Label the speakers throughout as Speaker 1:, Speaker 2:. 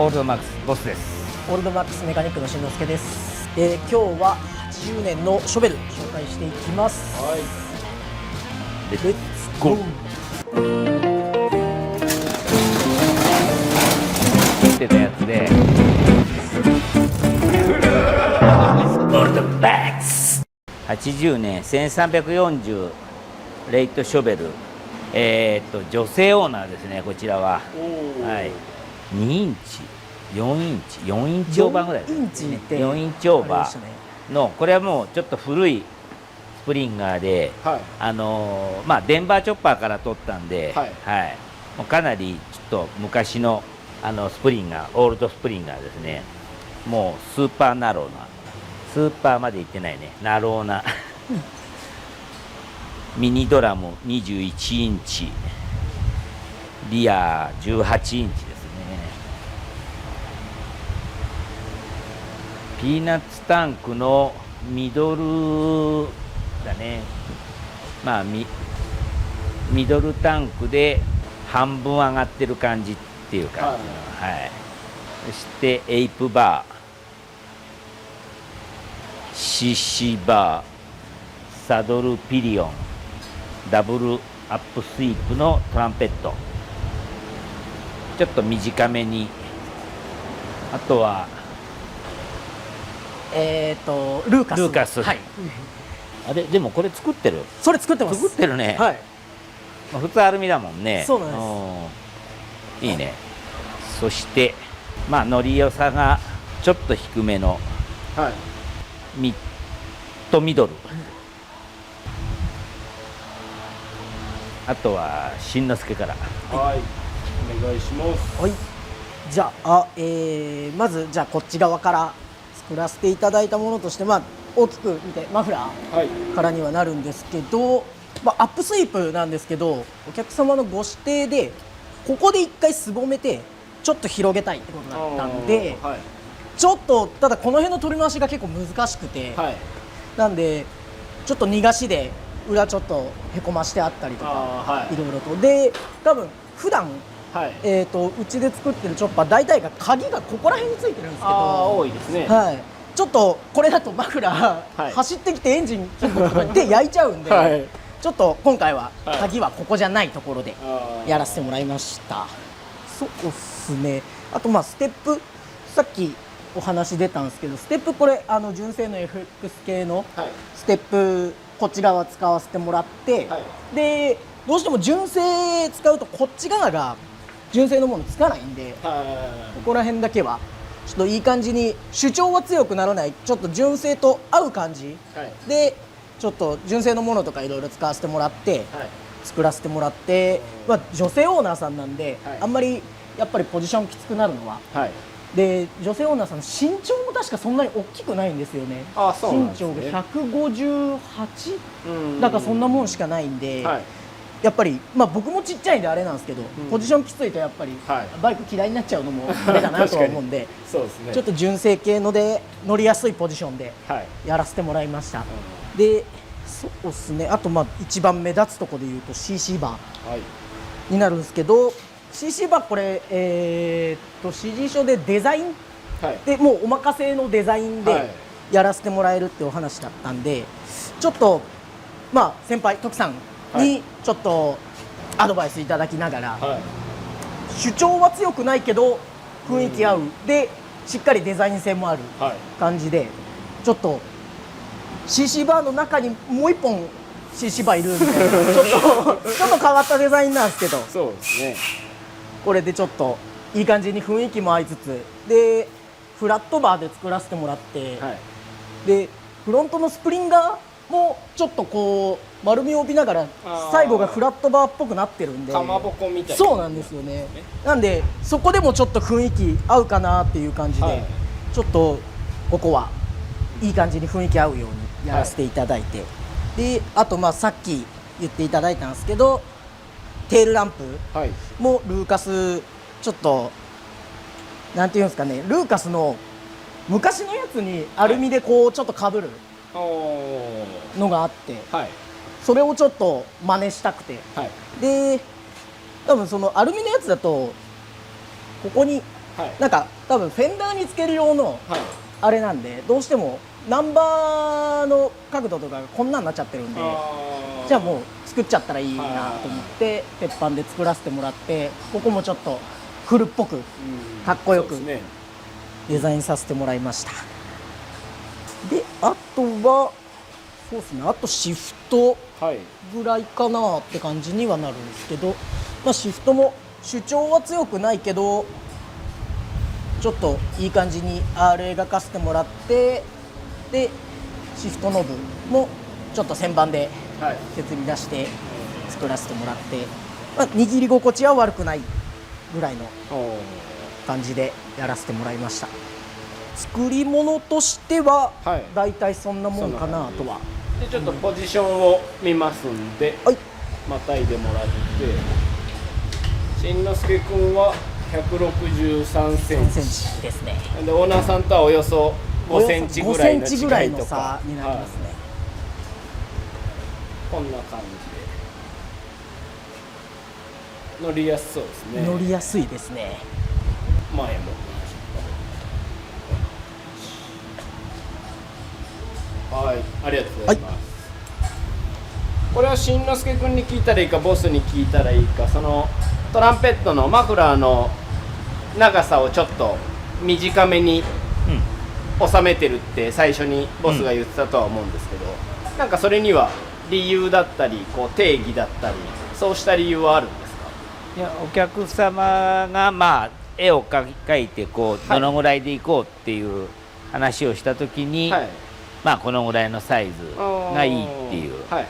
Speaker 1: オールドマックスボスです。
Speaker 2: オールドマックスメカニックのしんのすけです。今日は80年のショベル紹介していきます。
Speaker 1: はい。
Speaker 2: レッツゴー。
Speaker 1: 作ってたやつで。オールドマックス。80年1340レイトショベル。女性オーナーですね、こちらは。はい。2インチ、4インチ、4インチオーバーぐらいですね。
Speaker 2: 4インチって
Speaker 1: 4インチオーバーの、これはもうちょっと古いスプリンガーで、
Speaker 3: はい、
Speaker 1: デンバーチョッパーから取ったんで、
Speaker 3: はい
Speaker 1: はい、もうかなりちょっと昔のスプリンガー、オールドスプリンガーですね。もうスーパーナローな、スーパーまでいってないね、ナローなミニドラム21インチ、リア18インチですね。ピーナッツタンクのミドルだね。まあミドルタンクで半分上がってる感じっていうか、はい、そしてエイプバー、CC バー、サドルピリオン、ダブルアップスイープのトランペット、ちょっと短めに。あとは
Speaker 2: ルーカス。はい。
Speaker 1: あれでもこれ作ってる。
Speaker 2: それ作ってます。
Speaker 1: 作ってるね。
Speaker 2: はい。
Speaker 1: まあ普通アルミだもんね。
Speaker 2: そうなんです。
Speaker 1: いいね。そしてまあ乗り良さがちょっと低めの
Speaker 3: はい、
Speaker 1: ミッドミドル。あとはしんのすけから。
Speaker 3: はい、お願いします。
Speaker 2: はい。じゃあ、まずじゃあこっち側から作らせていただいたものとして、まあ大きく見てマフラ
Speaker 3: はい、
Speaker 2: ーからにはなるんですけど、まあアップスイープなんですけど、お客様のご指定でここで一回すぼめてちょっと広げたいってことだったんで、
Speaker 3: はい、
Speaker 2: ちょっとただこの辺の取り回しが結構難しくて、
Speaker 3: はい、
Speaker 2: なんでちょっと逃がしで裏ちょっとへこましてあったりとか、
Speaker 3: はい、
Speaker 2: いろいろとで、多分普段
Speaker 3: はい、
Speaker 2: うちで作ってるチョッパー大体が鍵がここら辺についてるんですけど、
Speaker 3: 多いですね。
Speaker 2: はい、ちょっとこれだとマフラー、
Speaker 3: はい
Speaker 2: 走ってきてエンジン切るとかで焼いちゃうんで、
Speaker 3: はい、
Speaker 2: ちょっと今回は
Speaker 3: はい
Speaker 2: 鍵はここじゃないところで
Speaker 3: あー
Speaker 2: やらせてもらいました。そうっすね。あとまあステップ、さっきお話出たんですけど、ステップこれ純正の FX 系の
Speaker 3: はい、
Speaker 2: ステップこちらは使わせてもらって、
Speaker 3: はい、
Speaker 2: でどうしても純正使うとこっち側が純正のものつかないんで、ここら辺だけはちょっといい感じに主張は強くならない、ちょっと純正と合う感じ
Speaker 3: はい、
Speaker 2: でちょっと純正のものとかいろいろ使わせてもらって
Speaker 3: はい、
Speaker 2: 作らせてもらって、まあ、女性オーナーさんなんで、
Speaker 3: はい、
Speaker 2: あんまりやっぱりポジションきつくなるのは、
Speaker 3: はい、
Speaker 2: で女性オーナーさんの身長も確かそんなに大きくないんですよね。
Speaker 3: あ、そうなん
Speaker 2: 身長
Speaker 3: ですね。
Speaker 2: が158だからそんなもんしかないんで、
Speaker 3: はい、
Speaker 2: やっぱり、まあ、僕もちっちゃいんであれなんですけど、ポジションきついとやっぱり、
Speaker 3: はい
Speaker 2: バイク嫌いになっちゃうのもダメだなとは思うんで
Speaker 3: そうですね。
Speaker 2: ちょっと純正系ので乗りやすいポジションで
Speaker 3: はい、
Speaker 2: やらせてもらいました。でそうっすね、あとまあ一番目立つところでいうと CC バ
Speaker 3: はい、
Speaker 2: ーになるんですけど、 CC バーこれ指示書でデザイン
Speaker 3: はい、
Speaker 2: でもうお任せのデザイン
Speaker 3: はい
Speaker 2: でやらせてもらえるってお話だったんで、ちょっとまあ先輩徳さんにちょっとアドバイスいただきながら、
Speaker 3: はい、
Speaker 2: 主張は強くないけど雰囲気合うでしっかりデザイン性もある
Speaker 3: はい、
Speaker 2: 感じで、ちょっと CC バーの中にもう一本 CC バーいるみたいなちょっと変わったデザインなんですけど、
Speaker 3: そうですね。
Speaker 2: これでちょっといい感じに雰囲気も合いつつでフラットバーで作らせてもらって、
Speaker 3: はい、
Speaker 2: でフロントのスプリンガーもちょっとこう丸みを帯びながら最後がフラットバーっぽくなってるんで、
Speaker 3: かまぼこみたいな。
Speaker 2: そうなんですよね。なんでそこでもちょっと雰囲気合うかなっていう感じで、
Speaker 3: はい、
Speaker 2: ちょっとここはいい感じに雰囲気合うようにやらせていただいて、であとまあさっき言っていただいたんですけどテールランプ
Speaker 3: はい、
Speaker 2: もルーカスちょっとなんていうんですかね、ルーカスの昔のやつにアルミでこうちょっとかぶるのがあって、
Speaker 3: はい、
Speaker 2: それをちょっと真似したくて、
Speaker 3: はい、
Speaker 2: で多分そのアルミのやつだとここに
Speaker 3: はい
Speaker 2: なんか多分フェンダーにつける用の
Speaker 3: はい
Speaker 2: あれなんで、どうしてもナンバーの角度とかがこんなんなっちゃってるんで、じゃあもう作っちゃったらいいなと思って鉄板で作らせてもらって、ここもちょっとフルっぽくかっこよく
Speaker 3: そうですね
Speaker 2: デザインさせてもらいました。であとはそうですね、あとシフト
Speaker 3: はい
Speaker 2: ぐらいかなって感じにはなるんですけど、まあ、シフトも主張は強くないけどちょっといい感じに R 描かせてもらって、でシフトノブもちょっと旋盤で
Speaker 3: はい
Speaker 2: 削り出して作らせてもらって、まあ、握り心地は悪くないぐらいの
Speaker 3: おー
Speaker 2: 感じでやらせてもらいました。作り物としては
Speaker 3: はい
Speaker 2: だいたいそんなもんかなとは。
Speaker 3: でちょっとポジションを見ますんで、
Speaker 2: はい、
Speaker 3: またいでもらって、しんのすけくんは163セン
Speaker 2: 3セン
Speaker 3: チ
Speaker 2: チですね。
Speaker 3: でオーナーさんとはおよそ5センチぐらいの
Speaker 2: 5センチぐら
Speaker 3: 違いと
Speaker 2: いの差
Speaker 3: か
Speaker 2: になりますね。
Speaker 3: はいこんな感じで乗りやすそうですね。
Speaker 2: 乗りやすいですね。
Speaker 3: 前もはい、ありがとうございます、これはしんのすけくんに聞いたらいいかボスに聞いたらいいか、そのトランペットのマフラーの長さをちょっと短めに収めてるって最初にボスが言ってたとは思うんですけど、なんかそれには理由だったりこう定義だったりそうした理由はあるんですか？
Speaker 1: いやお客様がまあ絵を描いてこう
Speaker 3: はい
Speaker 1: どのぐらいでいこうっていう話をした時に、
Speaker 3: はい
Speaker 1: まあこのぐらいのサイズがいいっていう。
Speaker 3: はいはいは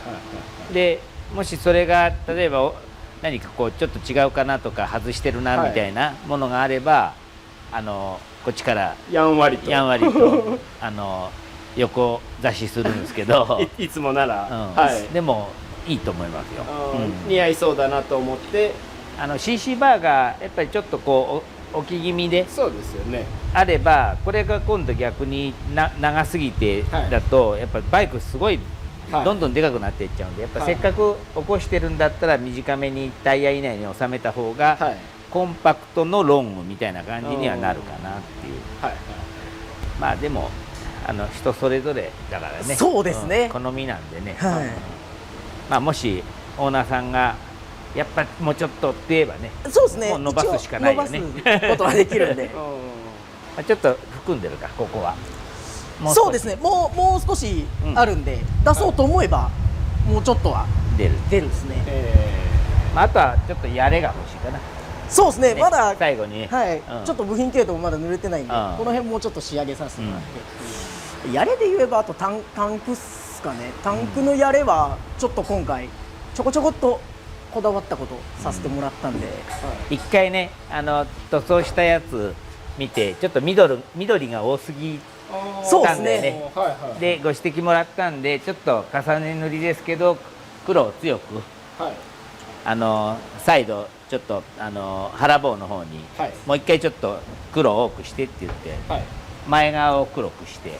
Speaker 3: い
Speaker 1: でもしそれが例えば何かこうちょっと違うかなとか外してるな
Speaker 3: はい
Speaker 1: みたいなものがあれば、こっちから
Speaker 3: やんわりと
Speaker 1: やんわりと横差しするんですけど、
Speaker 3: いつもなら、
Speaker 1: うん
Speaker 3: はい
Speaker 1: でもいいと思いますよ。うん
Speaker 3: 似合いそうだなと思って。
Speaker 1: CC バーがやっぱりちょっとこう置き気味で
Speaker 3: そうですよね。
Speaker 1: あれば、これが今度逆に長すぎて
Speaker 3: はい
Speaker 1: だと、やっぱりバイクすごい
Speaker 3: はい
Speaker 1: どんどんでかくなっていっちゃうんで、やっぱせっかく起こしてるんだったら短めにタイヤ以内に収めた方が、
Speaker 3: はい
Speaker 1: コンパクトのロングみたいな感じにはなるかなっていう。
Speaker 3: はいはい
Speaker 1: まあでも人それぞれだからね。
Speaker 2: そうですね
Speaker 1: 好みなんでね。
Speaker 2: はい
Speaker 1: まあもしオーナーさんがやっぱもうちょっとって言えばね、
Speaker 2: そうですね。
Speaker 1: もう伸ばすしかないよね
Speaker 2: 一応伸ばすことができるんで。
Speaker 1: まあちょっと含んでるかここは。も少し
Speaker 2: そうですね。もう少しあるんで、出そうと思えばもうちょっとは
Speaker 1: 出る。
Speaker 2: 出るですね。
Speaker 1: まああとはちょっとやれが欲しいかな。
Speaker 2: そうですね。
Speaker 1: ね
Speaker 2: まだ
Speaker 1: 最後にね。
Speaker 2: はい、
Speaker 1: うん
Speaker 2: ちょっと部品系統もまだ濡れてないんで、
Speaker 1: うん
Speaker 2: この辺もうちょっと仕上げさせてもらって、やれで言えばあとタンクっすかね。タンクのやれはちょっと今回ちょこちょこっとこだわったことさせてもらったんで、
Speaker 1: 一回ね塗装したやつ見てちょっと緑が多すぎ
Speaker 2: そうです
Speaker 1: たんだよ
Speaker 2: ね。
Speaker 1: ね。
Speaker 3: はいはい
Speaker 1: でご指摘もらったんでちょっと重ね塗りですけど黒を強く
Speaker 3: はい
Speaker 1: 再度ちょっと腹棒の方に
Speaker 3: はい
Speaker 1: もう一回ちょっと黒を多くしてって言って
Speaker 3: はい
Speaker 1: 前側を黒くして、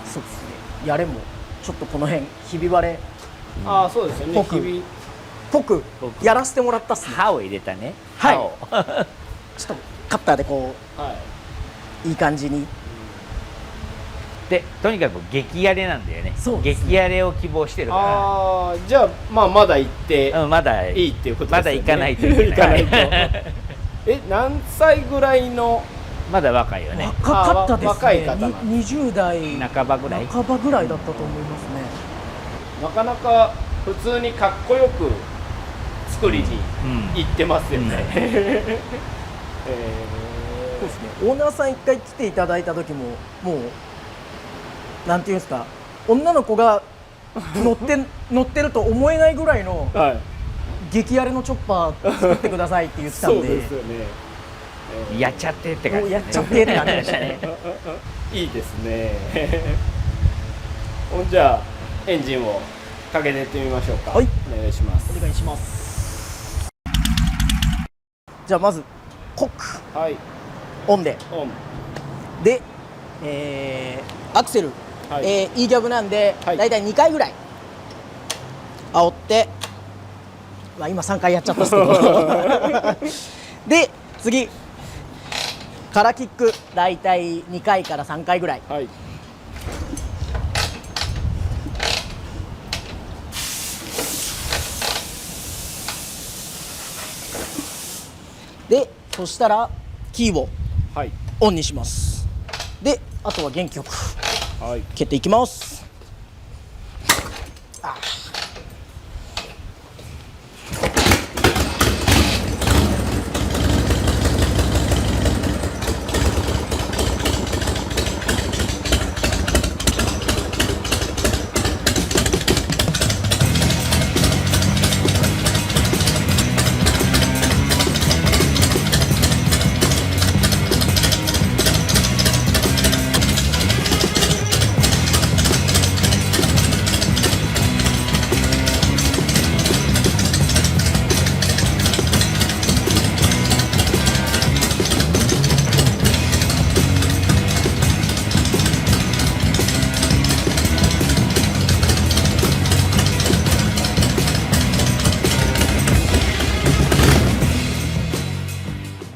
Speaker 2: そうですね。やれもちょっとこの辺ひび割れっ
Speaker 3: ああそうですよね。
Speaker 2: 僕
Speaker 3: 日々
Speaker 2: ぽくやらせてもらったっすね。
Speaker 1: 刃を入れたね。
Speaker 2: はい
Speaker 1: 刃を
Speaker 2: ちょっとカッターでこ
Speaker 3: は
Speaker 2: ういい感じに。
Speaker 1: でとにかく激やれなんだよね。
Speaker 2: そうですね
Speaker 1: 激やれを希望して
Speaker 3: い。
Speaker 1: るか
Speaker 3: ああじゃあまだ行って
Speaker 1: ら、まだ
Speaker 3: いいっていうことですよね。
Speaker 1: まだ行かないといけない
Speaker 3: 行かないと何歳ぐらいの
Speaker 1: まだ若いよね。
Speaker 2: 若かったですね。
Speaker 3: 若い方なんだ
Speaker 2: 20代
Speaker 1: 半ばぐらい。
Speaker 2: 半ばぐらいだったと思いますね。
Speaker 3: なかなか普通にかっこよく作りに行ってますよね。
Speaker 2: そうですね。オーナーさん一回来ていただいた時ももうなんていうんですか、女の子が乗ってると思えないぐらいの
Speaker 3: はい。
Speaker 2: 激荒れのチョッパー作ってくださいって言ってた
Speaker 3: そう
Speaker 2: んで、
Speaker 3: ですよね。
Speaker 1: やっちゃってって感じ、
Speaker 2: もうやっちゃってって感じでしたね。
Speaker 3: いいですね。ほんじゃあエンジンをかけてってみましょうか。
Speaker 2: はい
Speaker 3: お願いします。
Speaker 2: お願いします。じゃあまずコック
Speaker 3: はい。
Speaker 2: オンで
Speaker 3: オン。
Speaker 2: で、アクセル、
Speaker 3: はい
Speaker 2: E ギャブなんで、
Speaker 3: はい
Speaker 2: だいたい2回ぐらい煽って、まあ、今3回やっちゃったんですけどで次空キック大体2回から3回ぐらい。
Speaker 3: はい。
Speaker 2: でそしたらキーを
Speaker 3: はい。
Speaker 2: オンにします。であとは元気よく
Speaker 3: はい。
Speaker 2: 蹴っていきます。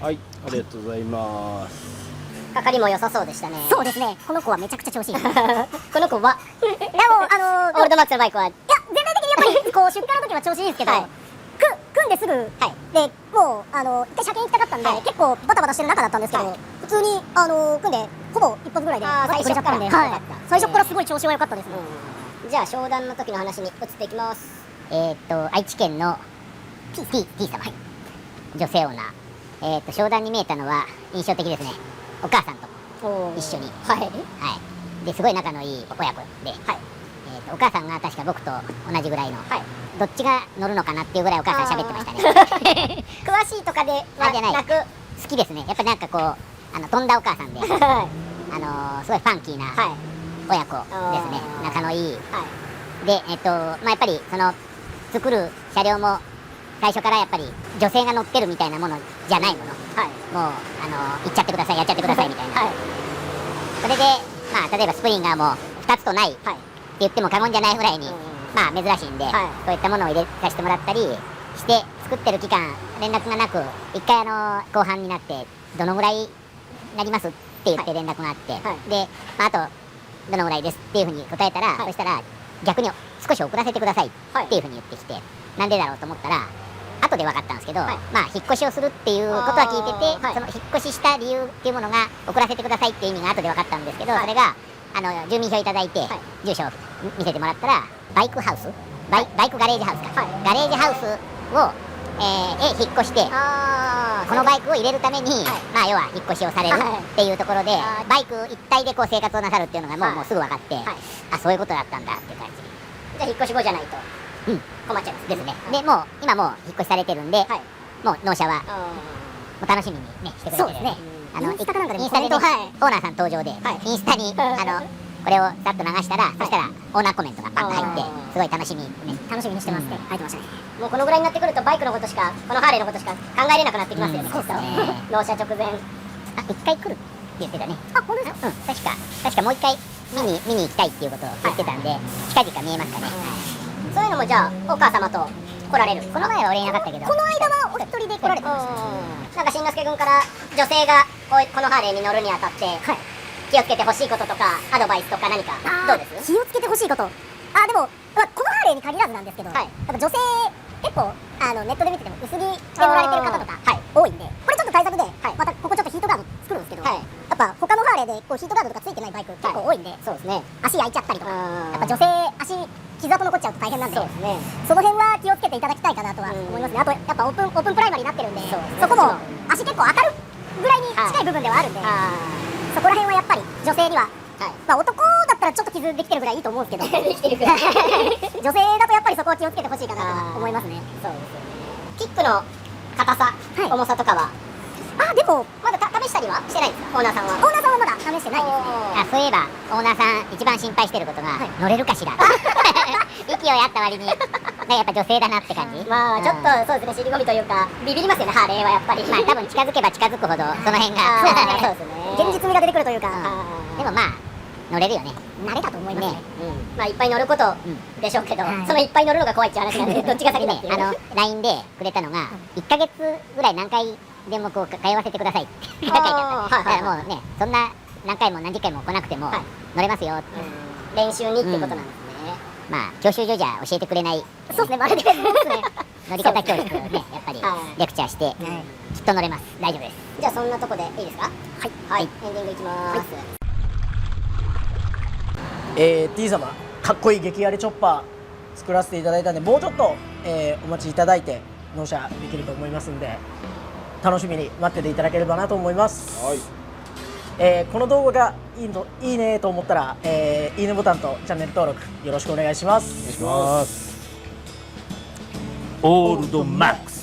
Speaker 3: はい。ありがとうございます。
Speaker 4: かかりも良さそうでしたね。
Speaker 5: そうですね。この子はめちゃくちゃ調子いい。でも
Speaker 4: この子はオールドマックスのバイクは、
Speaker 5: いや全体的にやっぱりこう出荷の時は調子いいんですけど、
Speaker 4: はい
Speaker 5: 組んですぐ、でもう一回車検行きたかったんで、結構バタバタしてる中だったんですけど、普通に組んでほぼ一発ぐらいで
Speaker 4: あー
Speaker 5: バッてくれちゃったんで、
Speaker 4: 最初から
Speaker 5: 最初からすごい調子は良かったですね。
Speaker 4: じゃあ商談の時の話に移っていきます。愛知県の T 様、女性オーナー。商談に見えたのは印象的ですね。お母さんと一緒に、ですごい仲のいい親子で、お母さんが確か僕と同じぐらいの、どっちが乗るのかなっていうぐらいお母さん喋ってましたね。
Speaker 5: 詳しいとかでは
Speaker 4: じゃない、
Speaker 5: なく、
Speaker 4: 好きですね。やっぱなんかこう飛んだお母さんで、すごいファンキーな親子ですね。仲のいい。でやっぱりその作る車両も最初からやっぱり女性が乗ってるみたいなものじゃないもの、もう行っちゃってください、やっちゃってくださいみたいな、それで例えばスプリンガーも2つとないって言っても過言じゃないぐらいに、珍しいんで、こういったものを入れさせてもらったりして作ってる期間連絡がなく、一回後半になってどのぐらいなりますって言って連絡があって、で、あとどのぐらいですっていうふうに答えたら、そしたら逆に少し遅らせてくださいっていうふうに言ってきて、なんでだろうと思ったら後で分かったんですけど、引っ越しをするっていうことは聞いてて、その引っ越しした理由っていうものが遅らせてくださいっていう意味が後で分かったんですけど、それが住民票いただいて、住所を見せてもらったらバイクハウス、バイクガレージハウスか、ガレージハウスを、引っ越して、このバイクを入れるために、要は引っ越しをされるっていうところで、バイク一体でこう生活をなさるっていうのがもうすぐ分かって、そういうことだったんだっていう感じ。
Speaker 5: じゃあ引っ越し後じゃないと
Speaker 4: 困っちゃいますですね。でもう今もう引っ越しされてるんで、もう納車はもう楽しみにねしてくれてる。
Speaker 5: そうですね。インスタかなんかでも
Speaker 4: インスタでね、
Speaker 5: コメント
Speaker 4: オーナーさん登場で、インスタにこれをさっと流したら、そしたらオーナーコメントがパッと入って、すごい楽しみね、
Speaker 5: 楽しみにしてますって書いてましたね。
Speaker 4: もうこのぐらいになってくるとバイクのことしか、このハーレーのことしか考えれなくなってきますよね。
Speaker 5: そうですね。
Speaker 4: 納車直前、一回来るって言ってたね。
Speaker 5: 本当ですか？
Speaker 4: 確かもう一回見に行きたいっていうことを言ってたんで、近々見えますかね。
Speaker 5: そういうのもじゃあお母様と来られる。
Speaker 4: この前は俺いなかったけど、
Speaker 5: この間はお一人で来られてました。
Speaker 4: なんかしんのすけ君から女性がこのハーレーに乗るにあたって気をつけてほしいこととかアドバイスとか何かどうです？
Speaker 5: 気をつけてほしいこと。でも、このハーレーに限らずなんですけど、やっぱ女性結構ネットで見てても薄着で乗られてる方とか多いんで、これちょっと対策で、またここちょっとヒートガード作るんですけど、やっぱ他のハーレーでこうヒートガードとかついてないバイク結構多いんで、
Speaker 4: そうですね。
Speaker 5: 足焼いちゃったりとか、やっぱ女性足傷跡残っちゃうと大変なんで、
Speaker 4: そうですね。
Speaker 5: その辺は気をつけていただきたいかなとは思いますね。あとやっぱオープンプライマリーになってるんで、
Speaker 4: そうですね
Speaker 5: そこも足結構当たるぐらいに近い部分ではあるんで、そこら辺はやっぱり女性には、男だったらちょっと傷できてるぐらいいいと思うんですけど、女性だとやっぱりそこは気をつけてほしいかなとは思いますね。
Speaker 4: そうですよね。キックの硬さ、重さとかは
Speaker 5: でも
Speaker 4: まだ試したりはしてないんですか、オーナーさんは。
Speaker 5: オーナーさんはまだ試してないですね。
Speaker 4: そういえばオーナーさん一番心配してることが、乗れるかしら。息をやった割にやっぱ女性だなって感じ。
Speaker 5: ちょっとそうですね、尻込みというかビビりますよね、ハーレーはやっぱり。
Speaker 4: 多分近づけば近づくほどその辺が
Speaker 5: そうですね、現実味が出てくるというか、
Speaker 4: でも乗れるよね。
Speaker 5: 慣れたと思いますね。
Speaker 4: いっぱい乗ることでしょうけど、そのいっぱい乗るのが怖いっていう話なんで、どっちが先だっていう。LINE でくれたのが1ヶ月ぐらい何回電目を通わせてくださいって書いてあった。だからもうね、そんな何回も何十回も来なくても乗れますよって、
Speaker 5: 練習にってことなんですね。
Speaker 4: まあ教習所じゃ教えてくれない、
Speaker 5: そうですね、まるでですね。
Speaker 4: 乗り方教室をね、やっぱりレクチャーして、きっと乗れます。大丈夫です。
Speaker 5: じゃあそんなとこでいいですか？はい。エンディングいきます。
Speaker 2: T 様かっこいい激荒れチョッパー作らせていただいたんで、もうちょっと、お待ちいただいて納車できると思いますんで、楽しみに待ってていただければなと思います。
Speaker 3: はい。
Speaker 2: この動画がいいねと思ったら、いいねボタンとチャンネル登録よろしくお願いします。
Speaker 3: お願いします。
Speaker 1: オールドマックス